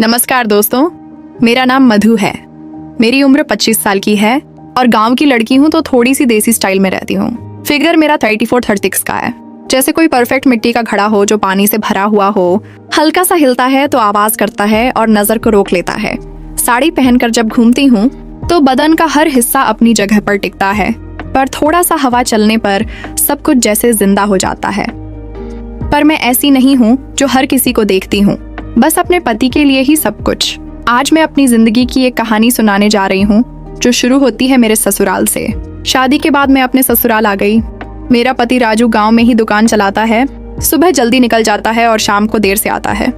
नमस्कार दोस्तों, मेरा नाम मधु है। मेरी उम्र 25 साल की है और गांव की लड़की हूँ तो थोड़ी सी देसी स्टाइल में रहती हूँ। फिगर मेरा 34-36 का है, जैसे कोई परफेक्ट मिट्टी का घड़ा हो जो पानी से भरा हुआ हो। हल्का सा हिलता है तो आवाज करता है और नजर को रोक लेता है। साड़ी पहनकर जब घूमती हूँ तो बदन का हर हिस्सा अपनी जगह पर टिकता है, पर थोड़ा सा हवा चलने पर सब कुछ जैसे जिंदा हो जाता है। पर मैं ऐसी नहीं हूँ जो हर किसी को देखती हूँ, बस अपने पति के लिए ही सब कुछ। आज मैं अपनी जिंदगी की एक कहानी सुनाने जा रही हूँ जो शुरू होती है मेरे ससुराल से। शादी के बाद मैं अपने ससुराल आ गई। मेरा पति राजू गांव में ही दुकान चलाता है। सुबह जल्दी निकल जाता है और शाम को देर से आता है।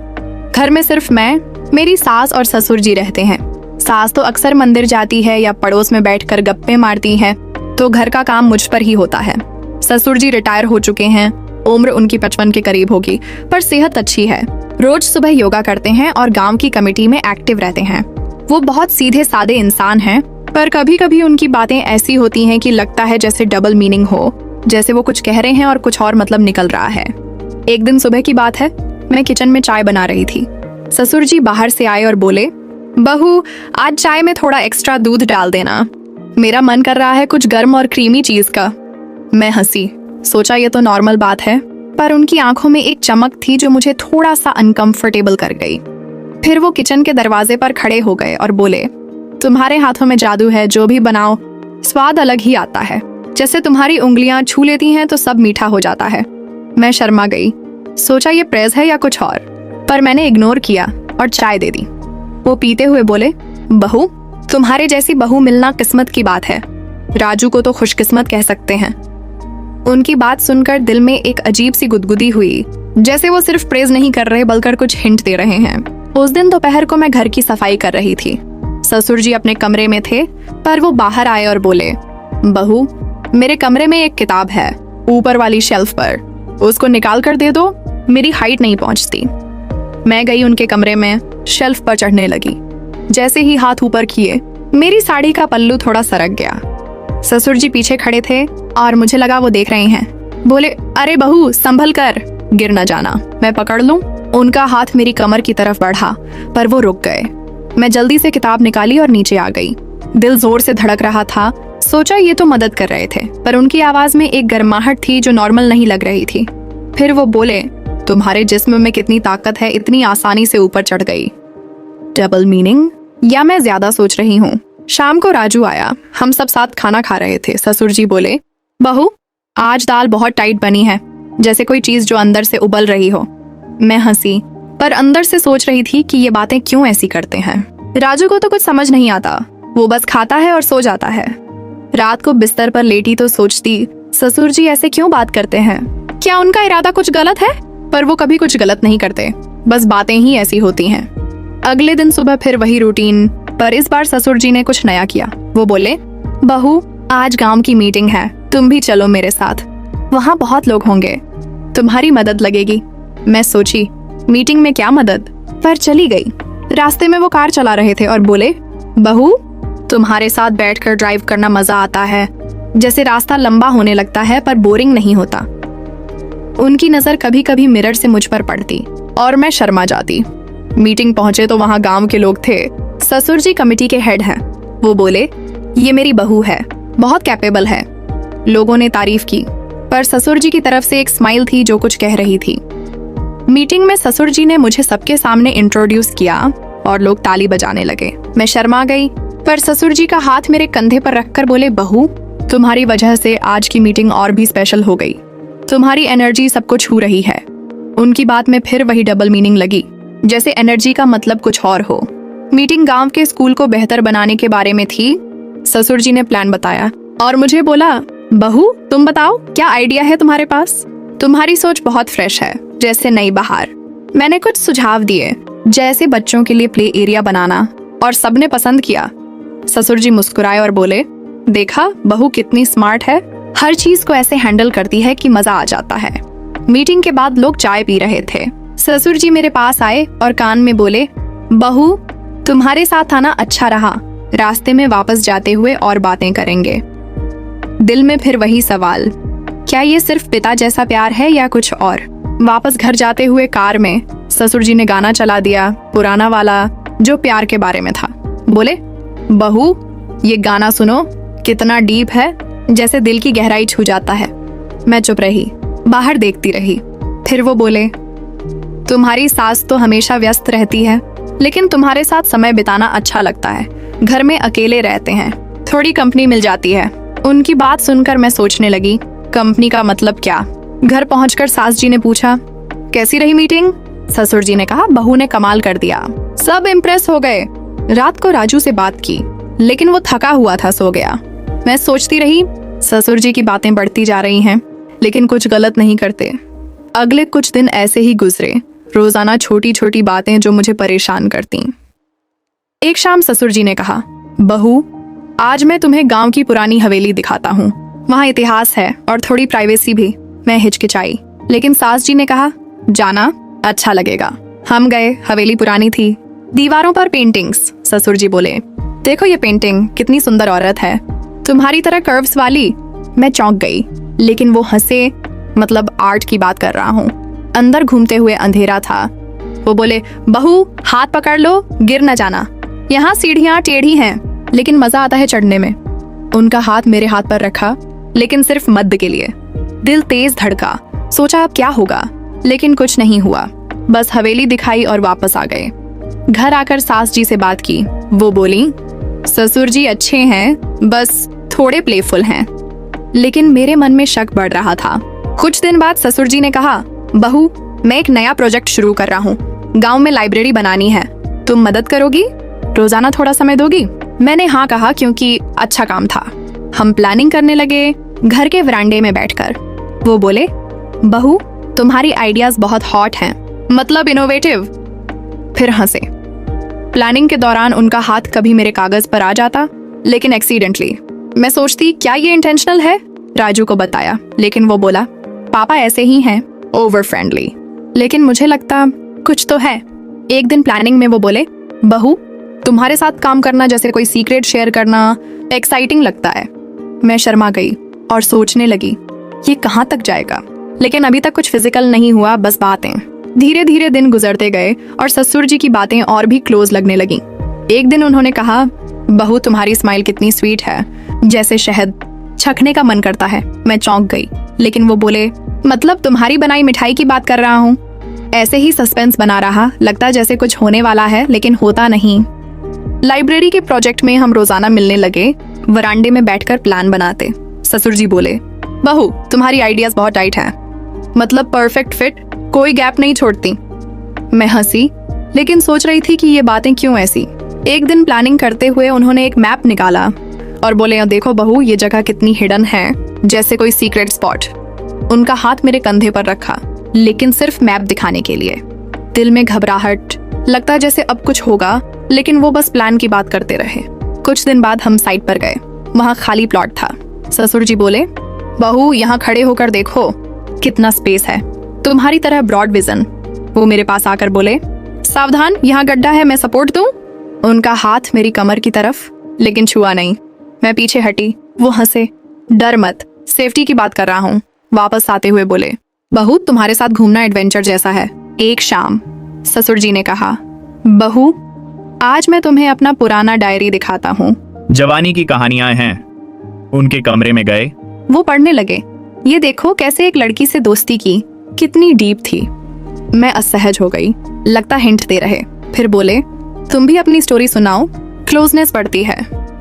घर में सिर्फ मैं, मेरी सास और ससुर जी रहते हैं। सास तो अक्सर मंदिर जाती है या पड़ोस में बैठकर गप्पे मारती है, तो घर का काम मुझ पर ही होता है। ससुर जी रिटायर हो चुके हैं, उम्र उनकी 55 के करीब होगी, पर सेहत अच्छी है। रोज सुबह योगा करते हैं और गांव की कमेटी में एक्टिव रहते हैं। वो बहुत सीधे सादे इंसान हैं, पर कभी कभी उनकी बातें ऐसी होती हैं कि लगता है जैसे डबल मीनिंग हो, जैसे वो कुछ कह रहे हैं और कुछ और मतलब निकल रहा है। एक दिन सुबह की बात है, मैं किचन में चाय बना रही थी। ससुर जी बाहर से आए और बोले, बहू आज चाय में थोड़ा एक्स्ट्रा दूध डाल देना, मेरा मन कर रहा है कुछ गर्म और क्रीमी चीज का। मैं हंसी, सोचा ये तो नॉर्मल बात है, पर उनकी आंखों में एक चमक थी जो मुझे थोड़ा सा अनकंफर्टेबल कर गई। फिर वो किचन के दरवाजे पर खड़े हो गए और बोले, तुम्हारे हाथों में जादू है, जो भी बनाओ स्वाद अलग ही आता है। जैसे तुम्हारी उंगलियां छू लेती हैं तो सब मीठा हो जाता है। मैं शर्मा गई, सोचा ये प्रेज है या कुछ और, पर मैंने इग्नोर किया और चाय दे दी। वो पीते हुए बोले, बहू तुम्हारे जैसी बहू मिलना किस्मत की बात है। राजू को तो खुशकिस्मत कह सकते हैं। उनकी बात सुनकर दिल में एक अजीब सी गुदगुदी हुई, जैसे वो सिर्फ प्रेज नहीं कर रहे बल्कि कुछ हिंट दे रहे हैं। उस दिन दोपहर को मैं घर की सफाई कर रही थी। ससुर जी अपने कमरे में थे, पर वो बाहर आए और बोले, बहू मेरे कमरे में एक किताब है ऊपर वाली शेल्फ पर, उसको निकाल कर दे दो, मेरी हाइट नहीं पहुंचती। मैं गई उनके कमरे में, शेल्फ पर चढ़ने लगी। जैसे ही हाथ ऊपर किए मेरी साड़ी का पल्लू थोड़ा सरक गया। ससुर जी पीछे खड़े थे और मुझे लगा वो देख रहे हैं। बोले, अरे बहू संभल कर, गिर न जाना, मैं पकड़ लूं। उनका हाथ मेरी कमर की तरफ बढ़ा, पर वो रुक गए। मैं जल्दी से किताब निकाली और नीचे आ गई। दिल जोर से धड़क रहा था। सोचा ये तो मदद कर रहे थे, पर उनकी आवाज में एक गर्माहट थी जो नॉर्मल नहीं लग रही थी। फिर वो बोले, तुम्हारे जिस्म में कितनी ताकत है, इतनी आसानी से ऊपर चढ़ गई। डबल मीनिंग, या मैं ज्यादा सोच रही हूँ। शाम को राजू आया, हम सब साथ खाना खा रहे थे। ससुर जी बोले, बहू आज दाल बहुत टाइट बनी है, जैसे कोई चीज जो अंदर से उबल रही हो। मैं हंसी, पर अंदर से सोच रही थी कि ये बातें क्यों ऐसी करते हैं। राजू को तो कुछ समझ नहीं आता, वो बस खाता है और सो जाता है। रात को बिस्तर पर लेटी तो सोचती, ससुर जी ऐसे क्यों बात करते हैं, क्या उनका इरादा कुछ गलत है? पर वो कभी कुछ गलत नहीं करते, बस बातें ही ऐसी होती हैं। अगले दिन सुबह फिर वही रूटीन, पर इस बार ससुर जी ने कुछ नया किया। वो बोले, बहू आज गांव की मीटिंग है, तुम भी चलो मेरे साथ, वहाँ बहुत लोग होंगे, तुम्हारी मदद लगेगी। मैं सोची मीटिंग में क्या मदद, पर चली गई। रास्ते में वो कार चला रहे थे और बोले, बहू तुम्हारे साथ बैठकर ड्राइव करना मजा आता है, जैसे रास्ता लंबा होने लगता है पर बोरिंग नहीं होता। उनकी नजर कभी कभी मिरर से मुझ पर पड़ती और मैं शर्मा जाती। मीटिंग पहुंचे तो वहाँ गांव के लोग थे। ससुर जी कमेटी के हेड हैं। वो बोले, ये मेरी बहू है, बहुत कैपेबल है। लोगों ने तारीफ की, पर ससुर जी की तरफ से एक स्माइल थी जो कुछ कह रही थी। मीटिंग में ससुर जी ने मुझे सबके सामने इंट्रोड्यूस किया और लोग ताली बजाने लगे। मैं शर्मा गई, पर ससुर जी का हाथ मेरे कंधे पर रखकर बोले, बहू तुम्हारी वजह से आज की मीटिंग और भी स्पेशल हो गई, तुम्हारी एनर्जी सबको छू रही है। उनकी बात में फिर वही डबल मीनिंग लगी, जैसे एनर्जी का मतलब कुछ और हो। मीटिंग गांव के स्कूल को बेहतर बनाने के बारे में थी। ससुर जी ने प्लान बताया और मुझे बोला, बहू तुम बताओ क्या आइडिया है तुम्हारे पास, तुम्हारी सोच बहुत फ्रेश है, जैसे नई बहार। मैंने कुछ सुझाव दिए, जैसे बच्चों के लिए प्ले एरिया बनाना, और सबने पसंद किया। ससुर जी मुस्कुराए और बोले, देखा बहू कितनी स्मार्ट है, हर चीज को ऐसे हैंडल करती है कि मजा आ जाता है। मीटिंग के बाद लोग चाय पी रहे थे। ससुर जी मेरे पास आए और कान में बोले, बहू तुम्हारे साथ आना अच्छा रहा, रास्ते में वापस जाते हुए और बातें करेंगे। दिल में फिर वही सवाल, क्या ये सिर्फ पिता जैसा प्यार है या कुछ और? वापस घर जाते हुए कार में ससुर जी ने गाना चला दिया, पुराना वाला जो प्यार के बारे में था। बोले, बहू ये गाना सुनो, कितना डीप है, जैसे दिल की गहराई छू जाता है। मैं चुप रही, बाहर देखती रही। फिर वो बोले, तुम्हारी सास तो हमेशा व्यस्त रहती है, लेकिन तुम्हारे साथ समय बिताना अच्छा लगता है। घर में अकेले रहते हैं, थोड़ी कंपनी मिल जाती है। उनकी बात सुनकर मैं सोचने लगी, कंपनी का मतलब क्या? घर पहुंचकर सास जी ने पूछा, कैसी रही मीटिंग? ससुर जी ने कहा, बहू ने कमाल कर दिया, सब इम्प्रेस हो गए। रात को राजू से बात की, लेकिन वो थका हुआ था, सो गया। मैं सोचती रही, ससुर जी की बातें बढ़ती जा रही हैं, लेकिन कुछ गलत नहीं करते। अगले कुछ दिन ऐसे ही गुजरे, रोजाना छोटी छोटी बातें जो मुझे परेशान करती। एक शाम ससुर जी ने कहा, बहू आज मैं तुम्हें गांव की पुरानी हवेली दिखाता हूँ, वहाँ इतिहास है और थोड़ी प्राइवेसी भी। मैं हिचकिचाई, लेकिन सास जी ने कहा, जाना, अच्छा लगेगा। हम गए। हवेली पुरानी थी, दीवारों पर पेंटिंग्स। ससुर जी बोले, देखो ये पेंटिंग, कितनी सुंदर औरत है, तुम्हारी तरह कर्व्स वाली। मैं चौंक गई, लेकिन वो हंसे, मतलब आर्ट की बात कर रहा हूँ। अंदर घूमते हुए अंधेरा था। वो बोले, बहू हाथ पकड़ लो, गिर न जाना, यहाँ सीढ़ियाँ टेढ़ी हैं, लेकिन मजा आता है चढ़ने में। उनका हाथ मेरे हाथ पर रखा, लेकिन सिर्फ मद्द के लिए। दिल तेज धड़का, सोचा अब क्या होगा, लेकिन कुछ नहीं हुआ। बस हवेली दिखाई और वापस आ गए। घर आकर सास जी से बात की। वो बोली, ससुर जी अच्छे हैं, बस थोड़े प्लेफुल हैं। लेकिन मेरे मन में शक बढ़ रहा था। कुछ दिन बाद ससुर जी ने कहा, बहू मैं एक नया प्रोजेक्ट शुरू कर रहा हूँ, गांव में लाइब्रेरी बनानी है, तुम मदद करोगी? रोजाना थोड़ा समय दोगी? मैंने हाँ कहा, क्योंकि अच्छा काम था। हम प्लानिंग करने लगे, घर के वरांडे में बैठकर। वो बोले, बहू तुम्हारी आइडियाज बहुत हॉट हैं, मतलब इनोवेटिव। फिर हंसे। प्लानिंग के दौरान उनका हाथ कभी मेरे कागज पर आ जाता, लेकिन एक्सीडेंटली। मैं सोचती, क्या ये इंटेंशनल है? राजू को बताया, लेकिन वो बोला, पापा ऐसे ही हैं, ओवर फ्रेंडली। लेकिन मुझे लगता कुछ तो है। एक दिन प्लानिंग में वो बोले, बहू तुम्हारे साथ काम करना जैसे कोई सीक्रेट शेयर करना एक्साइटिंग लगता है। मैं शर्मा गई और सोचने लगी, ये कहाँ तक जाएगा? लेकिन अभी तक कुछ फिजिकल नहीं हुआ, बस बातें। धीरे धीरे दिन गुजरते गए और ससुर जी की बातें और भी क्लोज लगने लगी। एक दिन उन्होंने कहा, बहू तुम्हारी स्माइल कितनी स्वीट है, जैसे शहद, चखने का मन करता है। मैं चौंक गई, लेकिन वो बोले, मतलब तुम्हारी बनाई मिठाई की बात कर रहा हूँ। ऐसे ही सस्पेंस बना रहा, लगता जैसे कुछ होने वाला है, लेकिन होता नहीं। लाइब्रेरी के प्रोजेक्ट में हम रोजाना मिलने लगे, वरांडे में बैठकर प्लान बनाते। ससुर जी बोले, बहू तुम्हारी आइडियाज बहुत टाइट हैं, मतलब परफेक्ट फिट, कोई गैप नहीं छोड़ती। मैं हंसी, लेकिन सोच रही थी कि ये बातें क्यों ऐसी। एक दिन प्लानिंग करते हुए उन्होंने एक मैप निकाला और बोले, देखो बहू ये जगह कितनी हिडन है, जैसे कोई सीक्रेट स्पॉट। उनका हाथ मेरे कंधे पर रखा, लेकिन सिर्फ मैप दिखाने के लिए। दिल में घबराहट, लगता जैसे अब कुछ होगा, लेकिन वो बस प्लान की बात करते रहे। कुछ दिन बाद हम साइट पर गए, वहाँ खाली प्लॉट था। ससुर जी बोले, बहू यहाँ खड़े होकर देखो कितना स्पेस है, तुम्हारी तरह ब्रॉड विजन। वो मेरे पास आकर बोले, सावधान यहाँ गड्ढा है, मैं सपोर्ट दूं? उनका हाथ मेरी कमर की तरफ, लेकिन छुआ नहीं। मैं पीछे हटी। वो हंसे, डर मत, सेफ्टी की बात कर रहा हूँ। वापस आते हुए बोले, बहू तुम्हारे साथ घूमना एडवेंचर जैसा है। एक शाम ससुर जी ने कहा, बहू आज मैं तुम्हें अपना पुराना डायरी दिखाता हूँ। जवानी की कहानियां हैं। उनके कमरे में गए। वो पढ़ने लगे। ये देखो कैसे एक लड़की से दोस्ती की, कितनी डीप थी। मैं असहज हो गई, लगता हिंट दे रहे। फिर बोले, तुम भी अपनी स्टोरी सुनाओ, क्लोजनेस बढ़ती है।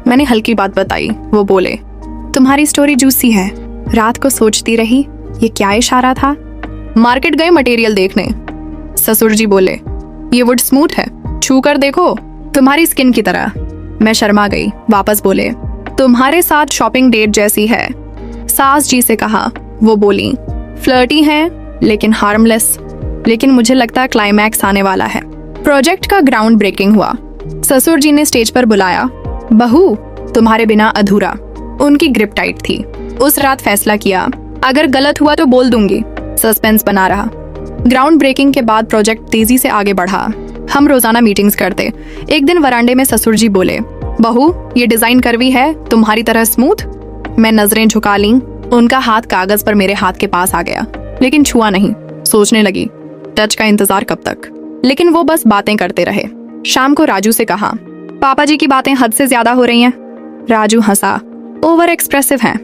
मैंने हल्की बात बताई। वो बोले, तुम्हारी स्टोरी जूसी है। रात को सोचती रही, ये क्या इशारा था। मार्केट गए मटेरियल देखने। ससुर जी बोले, ये वुड स्मूथ है, छू कर देखो, तुम्हारी स्किन की तरह। मैं शर्मा गई। वापस बोले, तुम्हारे साथ शॉपिंग डेट जैसी है। सास जी से कहा। वो बोली, फ्लर्टी है लेकिन हार्मलेस। लेकिन मुझे लगता क्लाइमैक्स आने वाला है। प्रोजेक्ट का ग्राउंड ब्रेकिंग हुआ। ससुर जी ने स्टेज पर बुलाया, बहू तुम्हारे बिना अधूरा। उनकी ग्रिप टाइट थी। उस रात फैसला किया, अगर गलत हुआ तो बोल दूंगी। सस्पेंस बना रहा। ग्राउंड ब्रेकिंग के बाद प्रोजेक्ट तेजी से आगे बढ़ा। हम रोजाना मीटिंग्स करते। एक दिन वरांडे में ससुर जी बोले, बहू ये डिजाइन करवी है, तुम्हारी तरह स्मूथ। मैं नजरें झुका ली। उनका हाथ कागज पर मेरे हाथ के पास आ गया, लेकिन छुआ नहीं। सोचने लगी टच का इंतजार कब तक, लेकिन वो बस बातें करते रहे। शाम को राजू से कहा, पापा जी की बातें हद से ज्यादा हो रही हैं। राजू हंसा, ओवर एक्सप्रेसिव हैं।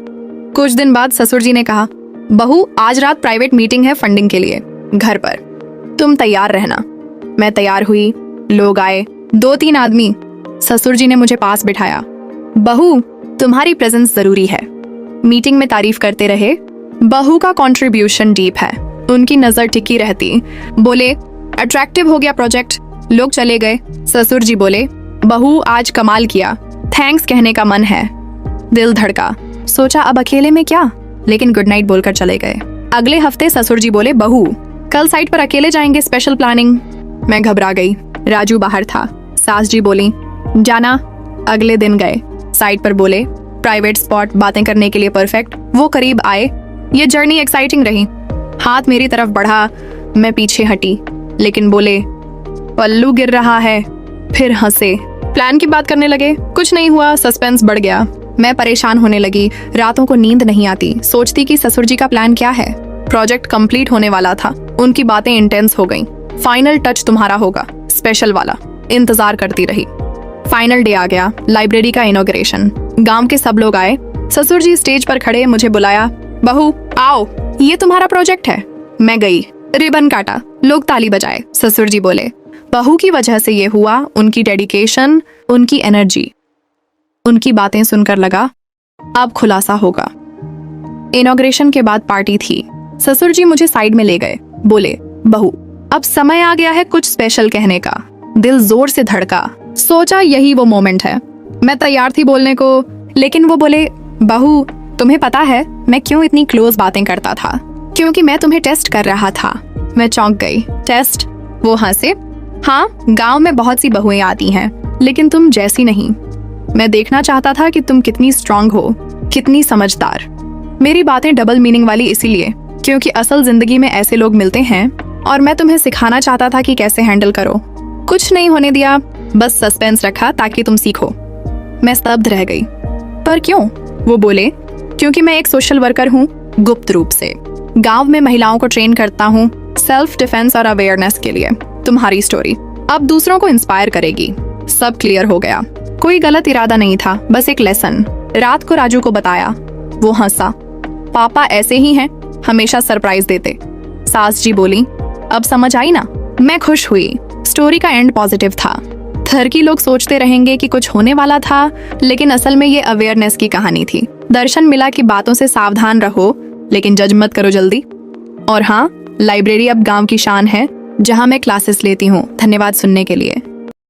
कुछ दिन बाद ससुर जी ने कहा, बहू आज रात प्राइवेट मीटिंग है फंडिंग के लिए घर पर, तुम तैयार रहना। मैं तैयार हुई, लोग आए, 2-3 आदमी। ससुर जी ने मुझे पास बिठाया, बहू तुम्हारी प्रेजेंस जरूरी है। मीटिंग में तारीफ करते रहे। बहू का कंट्रीब्यूशन डीप है, उनकी नजर टिकी रहती। बोले, अट्रैक्टिव हो गया प्रोजेक्ट। लोग चले गए। ससुर जी बोले, बहू आज कमाल किया, थैंक्स कहने का मन है। दिल धड़का, सोचा अब अकेले में क्या, लेकिन गुड नाइट बोलकर चले गए। अगले हफ्ते ससुर जी बोले, बहू कल साइट पर अकेले जाएंगे, स्पेशल प्लानिंग। मैं घबरा गई। राजू बाहर था। सास जी बोली, जाना। अगले दिन गए। साइट पर बोले, प्राइवेट स्पॉट, बातें करने के लिए परफेक्ट। वो करीब आए। ये जर्नी एक्साइटिंग रही। हाथ मेरी तरफ बढ़ा, मैं पीछे हटी, लेकिन बोले, पल्लू गिर रहा है। फिर हंसे। प्लान की बात करने लगे। कुछ नहीं हुआ, सस्पेंस बढ़ गया। मैं परेशान होने लगी। रातों को नींद नहीं आती, सोचती कि ससुर जी का प्लान क्या है। प्रोजेक्ट कंप्लीट होने वाला था। उनकी बातें इंटेंस हो गईं। फाइनल टच तुम्हारा होगा, स्पेशल वाला। इंतजार करती रही। फाइनल डे आ गया, लाइब्रेरी का इनॉग्रेशन। गांव के सब लोग आए। ससुर जी स्टेज पर खड़े मुझे बुलाया, बहू आओ, ये तुम्हारा प्रोजेक्ट है। मैं गई, रिबन काटा, लोग ताली बजाए। ससुर जी बोले, बहू की वजह से ये हुआ, उनकी डेडिकेशन, उनकी एनर्जी। उनकी बातें सुनकर लगा अब खुलासा होगा। इनॉग्रेशन के बाद पार्टी थी। ससुर जी मुझे साइड में ले गए। बोले, बहू अब समय आ गया है कुछ स्पेशल कहने का। दिल जोर से धड़का। सोचा यही वो मोमेंट है। मैं तैयार थी बोलने को, लेकिन वो बोले, बहू तुम्हें पता है मैं क्यों इतनी क्लोज बातें करता था? क्योंकि मैं तुम्हें टेस्ट कर रहा था। मैं चौंक गई। टेस्ट? वो हंसे। हाँ, गांव में बहुत सी बहुएं आती हैं, लेकिन तुम जैसी नहीं। मैं देखना चाहता था कि तुम कितनी स्ट्रांग हो, कितनी समझदार। मेरी बातें डबल मीनिंग वाली इसीलिए क्योंकि असल जिंदगी में ऐसे लोग मिलते हैं, और मैं तुम्हें सिखाना चाहता था कि कैसे हैंडल करो। कुछ नहीं होने दिया, बस सस्पेंस रखा ताकि तुम सीखो। मैं स्तब्ध रह गई। पर क्यों? वो बोले, क्योंकि मैं एक सोशल वर्कर हूँ, गुप्त रूप से। गांव में महिलाओं को ट्रेन करता हूँ सेल्फ डिफेंस और अवेयरनेस के लिए। तुम्हारी स्टोरी अब दूसरों को इंस्पायर करेगी। सब क्लियर हो गया। कोई गलत इरादा नहीं था, बस एक लेसन। रात को राजू को बताया। वो हंसा। पापा ऐसे ही हैं, हमेशा सरप्राइज देते। सास जी बोली, अब समझ आई ना? मैं खुश हुई। स्टोरी का एंड पॉजिटिव था। थरकी लोग सोचते रहेंगे कि कुछ होने वाला था, लेकिन असल में ये अवेयरनेस की कहानी थी। दर्शन मिला कि बातों से सावधान रहो, लेकिन जज मत करो जल्दी। और हाँ, लाइब्रेरी अब गांव की शान है, जहां मैं क्लासेस लेती हूँ। धन्यवाद सुनने के लिए।